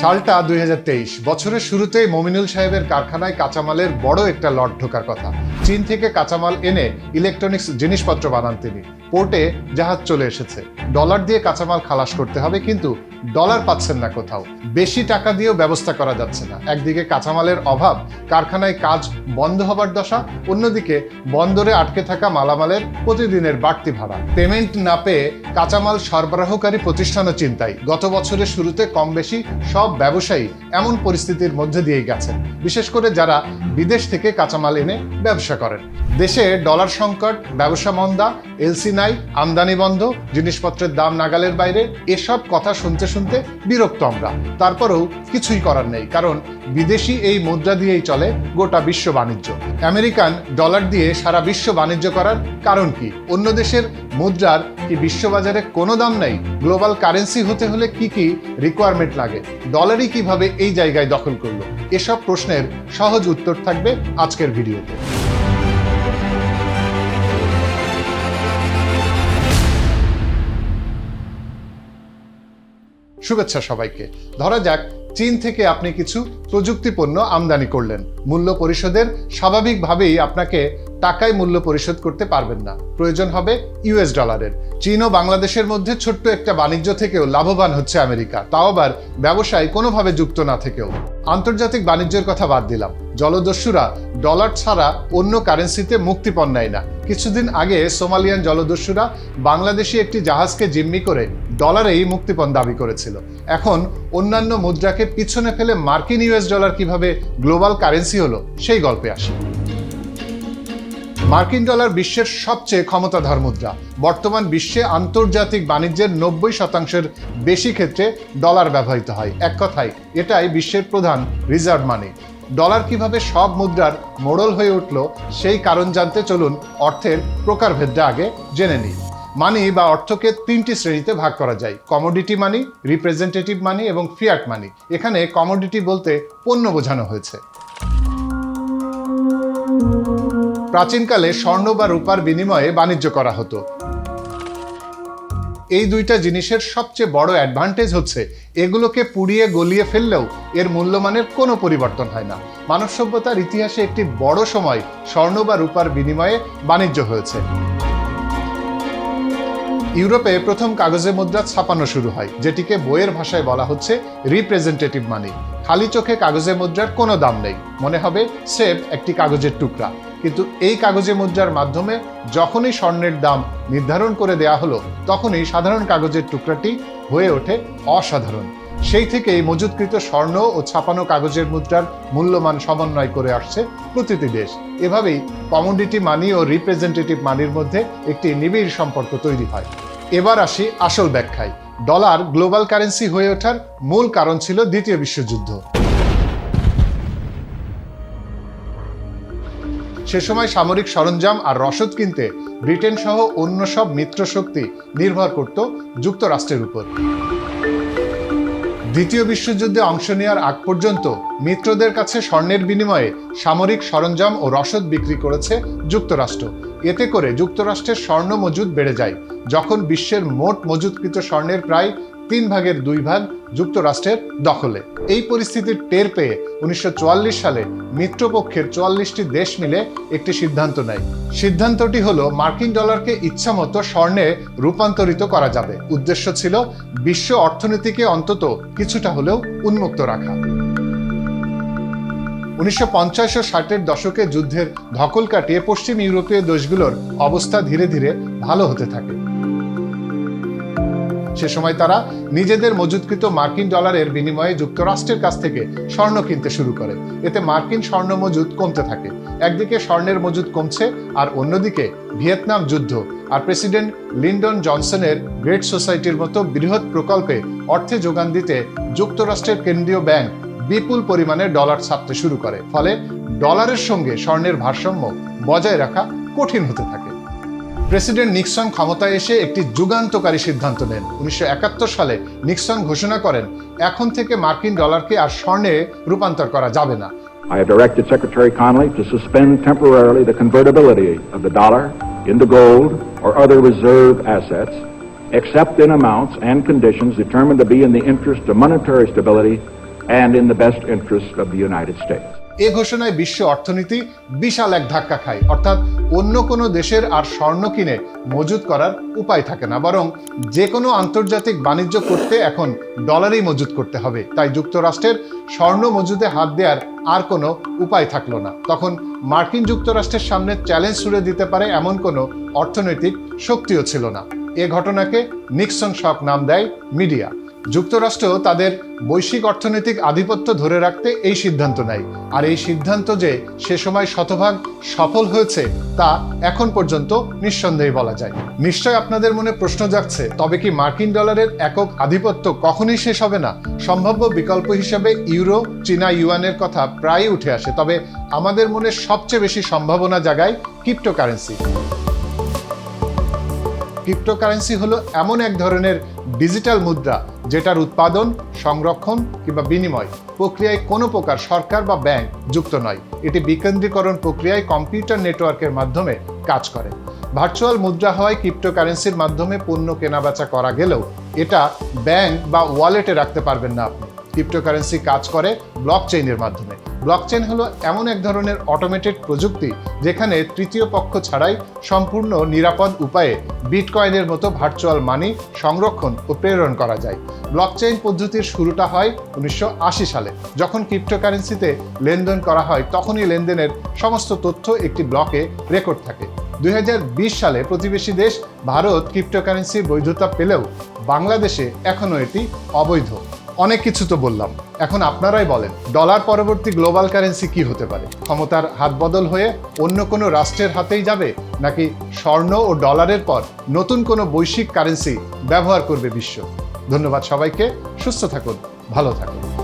সালটা 2023। বছরের শুরুতেই মমিনুল সাহেবের কারখানায় কাঁচামালের বড় একটা লট ঢোকার কথা। চীন থেকে কাঁচামাল এনে ইলেকট্রনিক্স জিনিসপত্র বানান তিনি। পোর্টে জাহাজ চলে এসেছে, ডলার দিয়ে কাঁচামাল খালাস করতে হবে, কিন্তু ডলার পাচ্ছেন না কোথাও। বেশি টাকা দিয়েও ব্যবস্থা করা যাচ্ছে না। একদিকে কাঁচামালের অভাব, কারখানায় কাজ বন্ধ হবার দশা, অন্যদিকে বন্দরে আটকে থাকা মালামালের প্রতিদিনের বাড়তি ভাড়া। পেমেন্ট না পেয়ে কাঁচামাল সরবরাহকারী প্রতিষ্ঠানও চিন্তায়। গত বছরের শুরুতে কম বেশি সব ব্যবসায়ী এমন পরিস্থিতির মধ্যে দিয়ে গেছেন, বিশেষ করে যারা বিদেশ থেকে কাঁচামাল এনে ব্যবসা করেন। দেশে ডলার সংকট, ব্যবসা মন্দা, এলসি নাই, আমদানি বন্ধ, জিনিসপত্রের দাম নাগালের বাইরে, এসব কথা শুনতে শুনতে বিরক্ত আমরা। তারপরেও কিছুই করার নেই, কারণ বিদেশি এই মুদ্রা দিয়েই চলে গোটা বিশ্ব বাণিজ্য। আমেরিকান ডলার দিয়ে সারা বিশ্ব বাণিজ্য করার কারণ কি? অন্য দেশের মুদ্রার কি বিশ্ববাজারে কোনো দাম নেই? গ্লোবাল কারেন্সি হতে হলে কি কি রিকোয়ারমেন্ট লাগে? ডলারই কিভাবে এই জায়গায় দখল করলো? এসব প্রশ্নের সহজ উত্তর থাকবে আজকের ভিডিওতে। শুভেচ্ছা সবাইকে। ধরা যাক চীন থেকে আপনি কিছু প্রযুক্তি পণ্য আমদানি করলেন। মূল্য পরিশোধের স্বাভাবিকভাবেই আপনাকে টাকায় মূল্য পরিশোধ করতে পারবেন না, প্রয়োজন হবে ইউএস ডলারের। চীন ও বাংলাদেশের মধ্যে ছোট্ট একটা বাণিজ্য থেকেও লাভবান হচ্ছে আমেরিকা, তাও আবার ব্যবসায় কোনোভাবে যুক্ত না থেকেও। আন্তর্জাতিক বাণিজ্যের কথা বাদ দিলাম, জলদস্যুরা ডলার ছাড়া অন্য কারেন্সিতে মুক্তিপণ নেয় না। কিছুদিন আগে সোমালিয়ান জলদস্যুরা বাংলাদেশি একটি জাহাজকে জিম্মি করে ডলারেই মুক্তিপণ দাবি করেছিল। এখন অন্যান্য মুদ্রাকে পিছনে ফেলে মার্কিন ইউএস ডলার কিভাবে গ্লোবাল কারেন্সি হলো, সেই গল্পে আসি। মার্কিন ডলার বিশ্বের সবচেয়ে ক্ষমতাধর মুদ্রা। বর্তমান বিশ্বে আন্তর্জাতিক বাণিজ্যের 90% বেশি ক্ষেত্রে ডলার ব্যবহৃত হয়। এক কথায় এটাই বিশ্বের প্রধান রিজার্ভ মানি। ডলার কিভাবে সব মুদ্রার মোড়ল হয়ে উঠল, সেই কারণ জানতে চলুন অর্থের প্রকারভেদটা আগে জেনে নিই। মানি বা অর্থকে তিনটি শ্রেণীতে ভাগ করা যায়: কমোডিটি মানি, রিপ্রেজেন্টেটিভ মানি এবং ফিয়াট মানি। এখানে কমোডিটি বলতে পণ্য বোঝানো হয়েছে। প্রাচীনকালে স্বর্ণ বা রূপার বিনিময়ে বাণিজ্য করা হতো। এই দুইটা জিনিসের সবচেয়ে বড় অ্যাডভান্টেজ হচ্ছে এগুলোকে পুড়িয়ে গলিয়ে ফেললেও এর মূল্যমানের কোনো পরিবর্তন হয় না। মানব সভ্যতার ইতিহাসে একটি বড় সময় স্বর্ণ বা রূপার বিনিময়ে বাণিজ্য হয়েছে। ইউরোপে প্রথম কাগজে মুদ্রা ছাপানো শুরু হয়, যেটিকে বইয়ের ভাষায় বলা হচ্ছে রিপ্রেজেন্টেটিভ মানি। খালি চোখে কাগজে মুদ্রার কোনো দাম নেই, মনে হবে স্রেফ একটি কাগজের টুকরা। কিন্তু এই কাগজে মুদ্রার মাধ্যমে যখনই স্বর্ণের দাম নির্ধারণ করে দেয়া হলো, তখনই সাধারণ কাগজের টুকরাটি হয়ে ওঠে অসাধারণ। সেই থেকেই মজুতকৃত স্বর্ণ ও ছাপানো কাগজের মুদ্রার মূল্যমান সমন্বয় করে আসছে প্রতিটি দেশ। এভাবেই কমোডিটি মানি ও রিপ্রেজেন্টেটিভ মানির মধ্যে একটি নিবিড় সম্পর্ক তৈরি হয়। এবার আসি আসল ব্যাখ্যায়। ডলার গ্লোবাল কারেন্সি হয়ে ওঠার মূল কারণ ছিল দ্বিতীয় বিশ্বযুদ্ধ। সে সময় সামরিক সরঞ্জাম আর রসদ কিনতে ব্রিটেন সহ অন্য সব মিত্র শক্তি নির্ভর করত যুক্তরাষ্ট্রের উপর। দ্বিতীয় বিশ্বযুদ্ধে অংশ নেওয়ার আগ পর্যন্ত মিত্রদের কাছে স্বর্ণের বিনিময়ে সামরিক সরঞ্জাম ও রসদ বিক্রি করেছে যুক্তরাষ্ট্র। এতে করে যুক্তরাষ্ট্রের স্বর্ণ মজুদ বেড়ে যায়। যখন বিশ্বের মোট মজুতকৃত স্বর্ণের প্রায় 3/2 যুক্তরাষ্ট্রের দখলে। এই পরিস্থিতির টের পেয়ে 1944 সালে মিত্রপক্ষের 44টি দেশ মিলে একটি সিদ্ধান্ত নেয়। সিদ্ধান্তটি হলো মার্কিন ডলারকে ইচ্ছামতো স্বর্ণে রূপান্তরিত করা যাবে। উদ্দেশ্য ছিল বিশ্ব অর্থনীতিকে অন্তত কিছুটা হলেও উন্মুক্ত রাখা। 1950 ও 60-এর দশকে যুদ্ধের ধকল কাটিয়ে পশ্চিম ইউরোপীয় দেশগুলোর অবস্থা ধীরে ধীরে ভালো হতে থাকে। সে সময় তারা নিজেদের মজুতকৃত মার্কিন ডলারের বিনিময়ে যুক্তরাষ্ট্রের কাছ থেকে স্বর্ণ কিনতে শুরু করে। এতে মার্কিন স্বর্ণ মজুদ কমতে থাকে। একদিকে স্বর্ণের মজুদ কমছে, আর অন্যদিকে ভিয়েতনাম যুদ্ধ আর প্রেসিডেন্ট লিন্ডন জনসনের গ্রেট সোসাইটির মতো বৃহৎ প্রকল্পে অর্থে যোগান দিতে যুক্তরাষ্ট্রের কেন্দ্রীয় ব্যাংক বিপুল পরিমাণে ডলার ছাপতে শুরু করে। ফলে ডলারের সঙ্গে স্বর্ণের ভারসাম্য বজায় রাখা কঠিন হতে থাকে। প্রেসিডেন্ট নিক্সন ক্ষমতায় এসে একটি যুগান্তকারী সিদ্ধান্ত নেন। 1971 সালে নিক্সন ঘোষণা করেন, এখন থেকে মার্কিন ডলারকে আর স্বর্ণে রূপান্তর করা যাবে না। I have directed Secretary Connally to suspend temporarily the convertibility of the dollar into gold or other reserve assets, except in amounts and conditions determined to be in the interest of monetary stability and in the best interest of the United States. এ ঘোষণায় বিশ্ব অর্থনীতি বিশাল এক ধাক্কা খায়, অর্থাৎ অন্য কোনো দেশের আর স্বর্ণ কিনে মজুত করার উপায় থাকে না, বরং যে কোনো আন্তর্জাতিক বাণিজ্য করতে এখন ডলারই মজুত করতে হবে। তাই যুক্তরাষ্ট্রের স্বর্ণ মজুতে হাত দেওয়ার আর কোনো উপায় থাকলো না। তখন মার্কিন যুক্তরাষ্ট্রের সামনে চ্যালেঞ্জ ছুড়ে দিতে পারে এমন কোনো অর্থনৈতিক শক্তিও ছিল না। এ ঘটনাকে নিক্সন শক নাম দেয় মিডিয়া। যুক্তরাষ্ট্র তাদের বৈশ্বিক অর্থনৈতিক আধিপত্য ধরে রাখতে এই সিদ্ধান্ত নেয়, আর এই সিদ্ধান্ত যে সে সময় শতভাগ সফল হয়েছে তা এখন পর্যন্ত নিঃসন্দেহে বলা যায়। নিশ্চয় আপনাদের মনে প্রশ্ন জাগছে, তবে কি মার্কিন ডলারের একক আধিপত্য কখনই শেষ হবে না? সম্ভাব্য বিকল্প হিসেবে ইউরো, চীনা ইউয়ানের কথা প্রায়ই উঠে আসে, তবে আমাদের মনে সবচেয়ে বেশি সম্ভাবনা জাগায় ক্রিপ্টোকারেন্সি। ক্রিপ্টোকারেন্সি হলো এমন এক ধরনের ডিজিটাল মুদ্রা যেটার উৎপাদন, সংরক্ষণ কিংবা বিনিময় প্রক্রিয়ায় কোনো প্রকার সরকার বা ব্যাংক যুক্ত নয়। এটি বিকেন্দ্রীকরণ প্রক্রিয়ায় কম্পিউটার নেটওয়ার্কের মাধ্যমে কাজ করে। ভার্চুয়াল মুদ্রা হয় ক্রিপ্টোকারেন্সির মাধ্যমে পণ্য কেনাবেচা করা গেলেও এটা ব্যাংক বা ওয়ালেটে রাখতে পারবেন না আপনি। ক্রিপ্টোকারেন্সি কাজ করে ব্লকচেইনের মাধ্যমে। ব্লকচেইন হলো এমন এক ধরনের অটোমেটেড প্রযুক্তি যেখানে তৃতীয় পক্ষ ছাড়াই সম্পূর্ণ নিরাপদ উপায়ে বিটকয়েনের মতো ভার্চুয়াল মানি সংরক্ষণ ও প্রেরণ করা যায়। ব্লকচেইন পদ্ধতির শুরুটা হয় 1980 সালে। যখন ক্রিপ্টোকারেন্সিতে লেনদেন করা হয় তখনই লেনদেনের সমস্ত তথ্য একটি ব্লকে রেকর্ড থাকে। 2020 সালে প্রতিবেশী দেশ ভারত ক্রিপ্টোকারেন্সির বৈধতা পেলেও বাংলাদেশে এখনও এটি অবৈধ। অনেক কিছু তো বললাম, এখন আপনারাই বলেন ডলার পরবর্তী গ্লোবাল কারেন্সি কি হতে পারে? ক্ষমতার হাত বদল হয়ে অন্য কোনো রাষ্ট্রের হাতেই যাবে, নাকি স্বর্ণ ও ডলারের পর নতুন কোনো বৈশ্বিক কারেন্সি ব্যবহার করবে বিশ্ব? ধন্যবাদ সবাইকে। সুস্থ থাকুন, ভালো থাকুন।